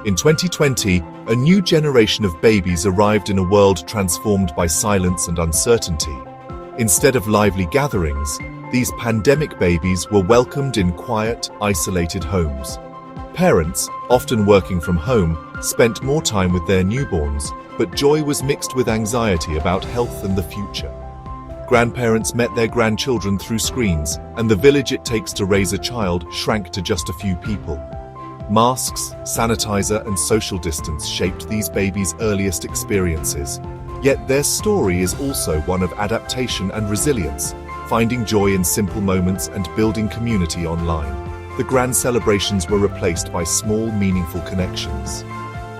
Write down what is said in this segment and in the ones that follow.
In 2020, a new generation of babies arrived in a world transformed by silence and uncertainty. Instead of lively gatherings, these pandemic babies were welcomed in quiet, isolated homes. Parents, often working from home, spent more time with their newborns, but joy was mixed with anxiety about health and the future. Grandparents met their grandchildren through screens, and the village it takes to raise a child shrank to just a few people. Masks, sanitizer, and social distance shaped these babies' earliest experiences. Yet their story is also one of adaptation and resilience, finding joy in simple moments and building community online. The grand celebrations were replaced by small, meaningful connections.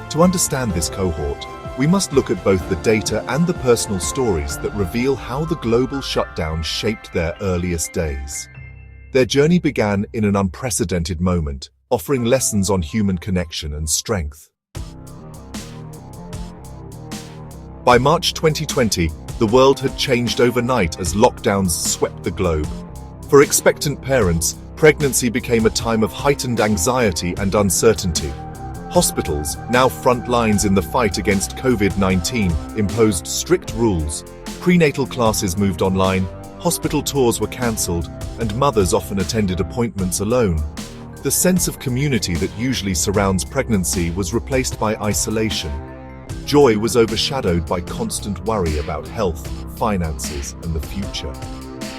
To understand this cohort, we must look at both the data and the personal stories that reveal how the global shutdown shaped their earliest days. Their journey began in an unprecedented moment, offering lessons on human connection and strength. By March 2020, the world had changed overnight as lockdowns swept the globe. For expectant parents, pregnancy became a time of heightened anxiety and uncertainty. Hospitals, now front lines in the fight against COVID-19, imposed strict rules. Prenatal classes moved online, hospital tours were cancelled, and mothers often attended appointments alone. The sense of community that usually surrounds pregnancy was replaced by isolation. Joy was overshadowed by constant worry about health, finances, and the future.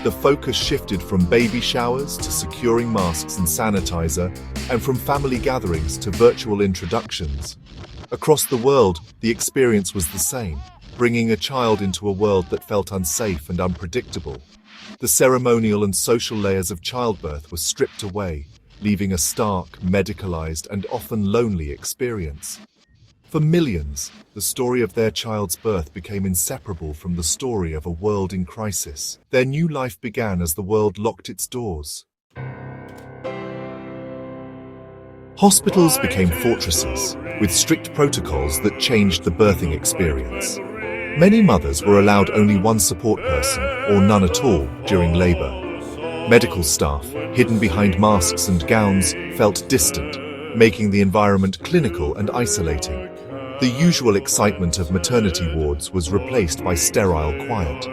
The focus shifted from baby showers to securing masks and sanitizer, and from family gatherings to virtual introductions. Across the world, the experience was the same, bringing a child into a world that felt unsafe and unpredictable. The ceremonial and social layers of childbirth were stripped away, leaving a stark, medicalized, and often lonely experience. For millions, the story of their child's birth became inseparable from the story of a world in crisis. Their new life began as the world locked its doors. Hospitals became fortresses, with strict protocols that changed the birthing experience. Many mothers were allowed only one support person, or none at all, during labor. Medical staff, hidden behind masks and gowns, felt distant, making the environment clinical and isolating. The usual excitement of maternity wards was replaced by sterile quiet.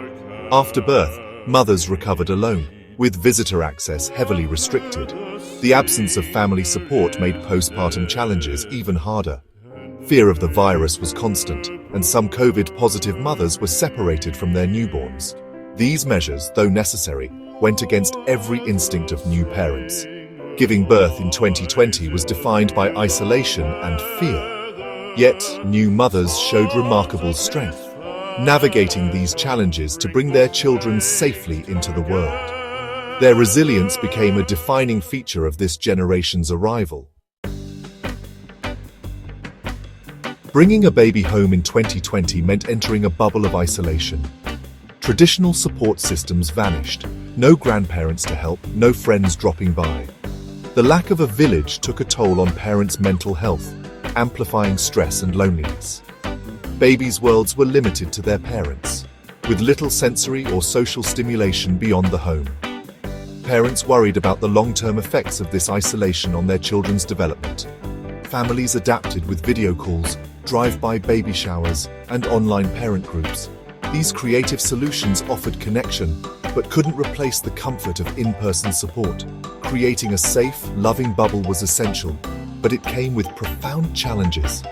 After birth, mothers recovered alone, with visitor access heavily restricted. The absence of family support made postpartum challenges even harder. Fear of the virus was constant, and some COVID-positive mothers were separated from their newborns. These measures, though necessary, went against every instinct of new parents. Giving birth in 2020 was defined by isolation and fear. Yet, new mothers showed remarkable strength, navigating these challenges to bring their children safely into the world. Their resilience became a defining feature of this generation's arrival. Bringing a baby home in 2020 meant entering a bubble of isolation. Traditional support systems vanished. No grandparents to help, no friends dropping by. The lack of a village took a toll on parents' mental health, amplifying stress and loneliness. Babies' worlds were limited to their parents, with little sensory or social stimulation beyond the home. Parents worried about the long-term effects of this isolation on their children's development. Families adapted with video calls, drive-by baby showers, and online parent groups. These creative solutions offered connection, but couldn't replace the comfort of in-person support. Creating a safe, loving bubble was essential, but it came with profound challenges.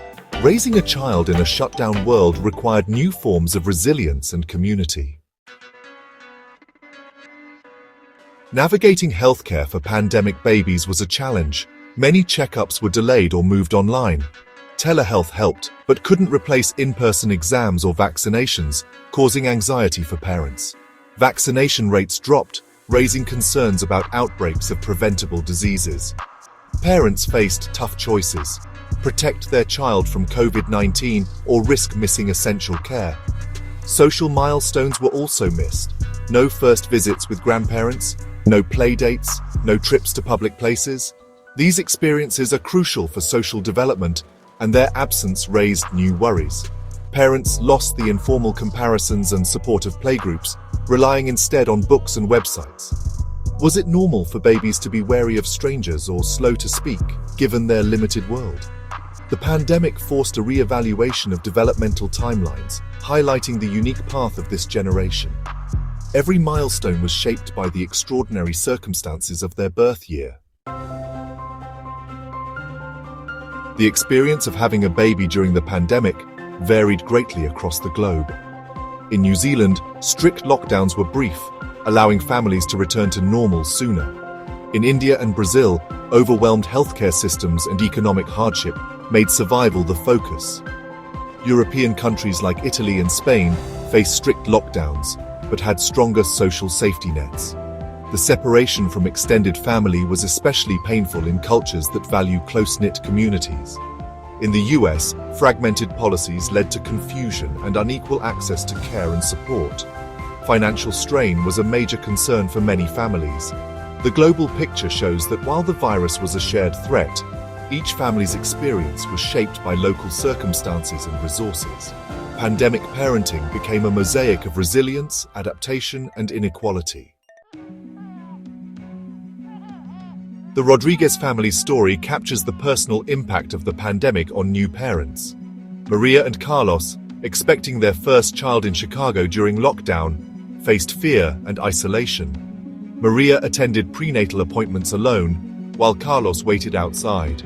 Raising a child in a shutdown world required new forms of resilience and community. Navigating healthcare for pandemic babies was a challenge. Many checkups were delayed or moved online. Telehealth helped, but couldn't replace in-person exams or vaccinations, causing anxiety for parents. Vaccination rates dropped, raising concerns about outbreaks of preventable diseases. Parents faced tough choices: protect their child from COVID-19 or risk missing essential care. Social milestones were also missed. No first visits with grandparents, no play dates, no trips to public places. These experiences are crucial for social development, and their absence raised new worries. Parents lost the informal comparisons and support of playgroups, relying instead on books and websites. Was it normal for babies to be wary of strangers or slow to speak, given their limited world? The pandemic forced a re-evaluation of developmental timelines, highlighting the unique path of this generation. Every milestone was shaped by the extraordinary circumstances of their birth year. The experience of having a baby during the pandemic varied greatly across the globe. In New Zealand, strict lockdowns were brief, allowing families to return to normal sooner. In India and Brazil, overwhelmed healthcare systems and economic hardship made survival the focus. European countries like Italy and Spain faced strict lockdowns, but had stronger social safety nets. The separation from extended family was especially painful in cultures that value close-knit communities. In the US, fragmented policies led to confusion and unequal access to care and support. Financial strain was a major concern for many families. The global picture shows that while the virus was a shared threat, each family's experience was shaped by local circumstances and resources. Pandemic parenting became a mosaic of resilience, adaptation, and inequality. The Rodriguez family's story captures the personal impact of the pandemic on new parents. Maria and Carlos, expecting their first child in Chicago during lockdown, faced fear and isolation. Maria attended prenatal appointments alone, while Carlos waited outside.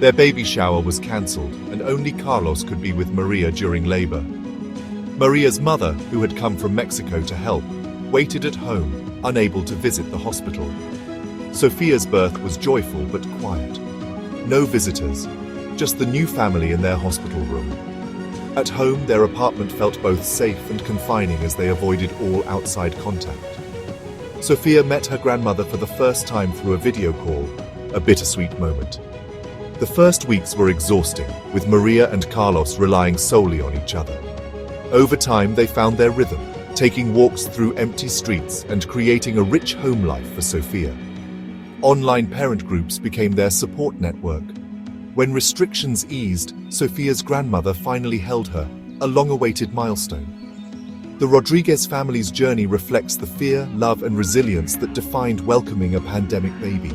Their baby shower was cancelled, and only Carlos could be with Maria during labor. Maria's mother, who had come from Mexico to help, waited at home, unable to visit the hospital. Sophia's birth was joyful but quiet. No visitors, just the new family in their hospital room. At home, their apartment felt both safe and confining as they avoided all outside contact. Sophia met her grandmother for the first time through a video call, a bittersweet moment. The first weeks were exhausting, with Maria and Carlos relying solely on each other. Over time, they found their rhythm, taking walks through empty streets and creating a rich home life for Sophia. Online parent groups became their support network. When restrictions eased, Sophia's grandmother finally held her, a long-awaited milestone. The Rodriguez family's journey reflects the fear, love, and resilience that defined welcoming a pandemic baby.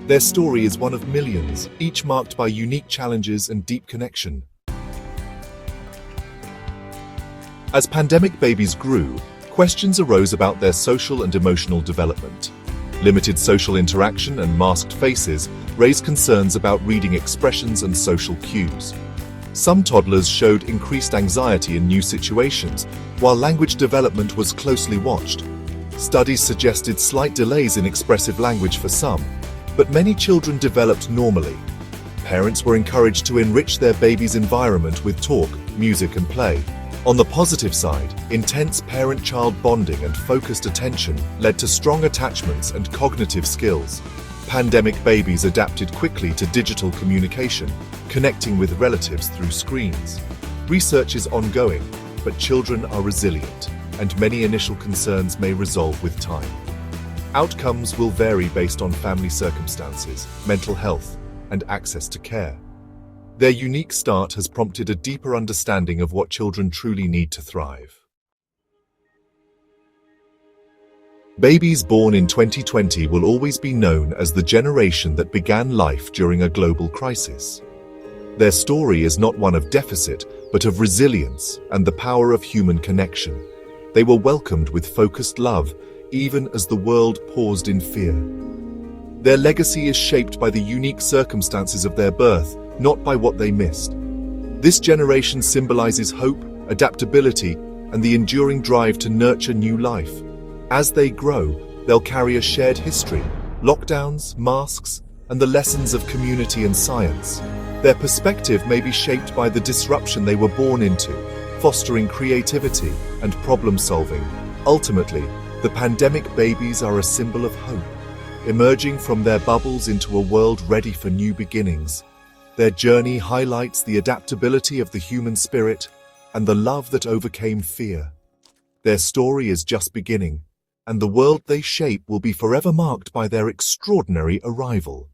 Their story is one of millions, each marked by unique challenges and deep connection. As pandemic babies grew, questions arose about their social and emotional development. Limited social interaction and masked faces raised concerns about reading expressions and social cues. Some toddlers showed increased anxiety in new situations, while language development was closely watched. Studies suggested slight delays in expressive language for some, but many children developed normally. Parents were encouraged to enrich their baby's environment with talk, music, and play. On the positive side, intense parent-child bonding and focused attention led to strong attachments and cognitive skills. Pandemic babies adapted quickly to digital communication, connecting with relatives through screens. Research is ongoing, but children are resilient, and many initial concerns may resolve with time. Outcomes will vary based on family circumstances, mental health, and access to care. Their unique start has prompted a deeper understanding of what children truly need to thrive. Babies born in 2020 will always be known as the generation that began life during a global crisis. Their story is not one of deficit, but of resilience and the power of human connection. They were welcomed with focused love, even as the world paused in fear. Their legacy is shaped by the unique circumstances of their birth, not by what they missed. This generation symbolizes hope, adaptability, and the enduring drive to nurture new life. As they grow, they'll carry a shared history, lockdowns, masks, and the lessons of community and science. Their perspective may be shaped by the disruption they were born into, fostering creativity and problem-solving. Ultimately, the pandemic babies are a symbol of hope, emerging from their bubbles into a world ready for new beginnings. Their journey highlights the adaptability of the human spirit and the love that overcame fear. Their story is just beginning, and the world they shape will be forever marked by their extraordinary arrival.